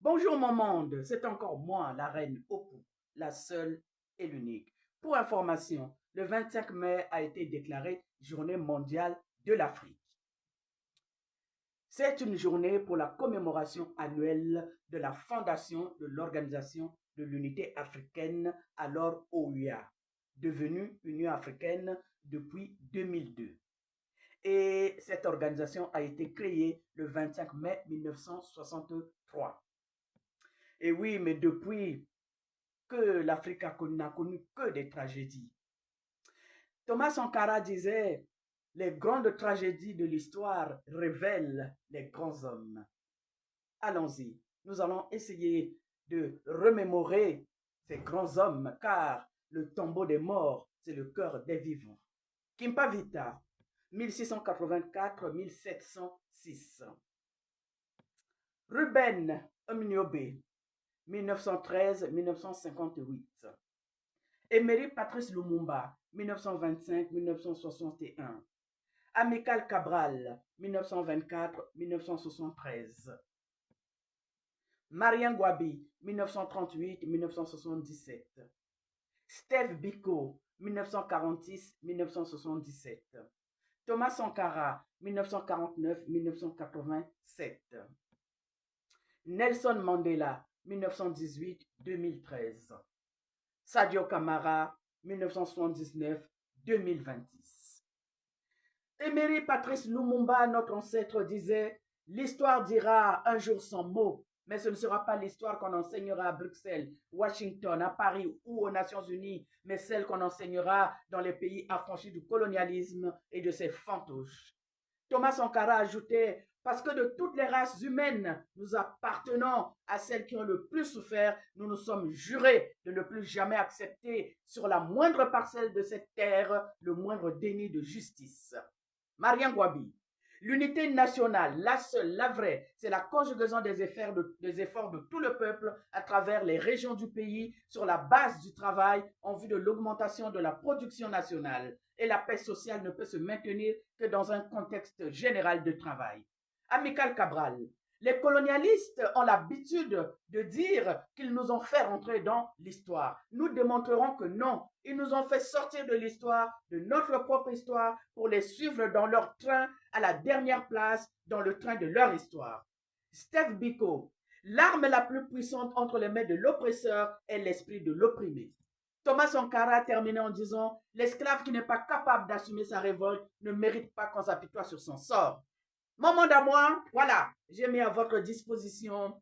Bonjour mon monde, c'est encore moi, la reine Opu, la seule et l'unique. Pour information, le 25 mai a été déclaré Journée mondiale de l'Afrique. C'est une journée pour la commémoration annuelle de la fondation de l'Organisation de l'Unité africaine, alors OUA, devenue Union africaine depuis 2002. Et cette organisation a été créée le 25 mai 1963. Et oui, mais depuis que l'Afrique n'a connu que des tragédies. Thomas Sankara disait, les grandes tragédies de l'histoire révèlent les grands hommes. Allons-y, nous allons essayer de remémorer ces grands hommes, car le tombeau des morts, c'est le cœur des vivants. Kimpavita, 1684-1706. Ruben Mniobe, 1913-1958. Emery Patrice Lumumba, 1925-1961. Amical Cabral, 1924-1973. Marien Gwabi, 1938-1977. Steve Biko, 1946-1977. Thomas Sankara, 1949-1987. Nelson Mandela, 1918-2013. Sadio Camara, 1979-2026. Emery Patrice Lumumba, notre ancêtre, disait « L'histoire dira un jour son mot, mais ce ne sera pas l'histoire qu'on enseignera à Bruxelles, Washington, à Paris ou aux Nations Unies, mais celle qu'on enseignera dans les pays affranchis du colonialisme et de ses fantôches. » Thomas Sankara ajoutait « Parce que de toutes les races humaines, nous appartenons à celles qui ont le plus souffert, nous nous sommes jurés de ne plus jamais accepter sur la moindre parcelle de cette terre le moindre déni de justice. » Marien Gwabi, l'unité nationale, la seule, la vraie, c'est la conjugaison des efforts de tout le peuple à travers les régions du pays sur la base du travail en vue de l'augmentation de la production nationale. Et la paix sociale ne peut se maintenir que dans un contexte général de travail. Amical Cabral, les colonialistes ont l'habitude de dire qu'ils nous ont fait rentrer dans l'histoire. Nous démontrerons que non, ils nous ont fait sortir de l'histoire, de notre propre histoire, pour les suivre dans leur train à la dernière place dans le train de leur histoire. Steve Biko, l'arme la plus puissante entre les mains de l'oppresseur est l'esprit de l'opprimé. Thomas Sankara terminait en disant « L'esclave qui n'est pas capable d'assumer sa révolte ne mérite pas qu'on s'apitoie sur son sort. » Mon monde à moi, voilà, j'ai mis à votre disposition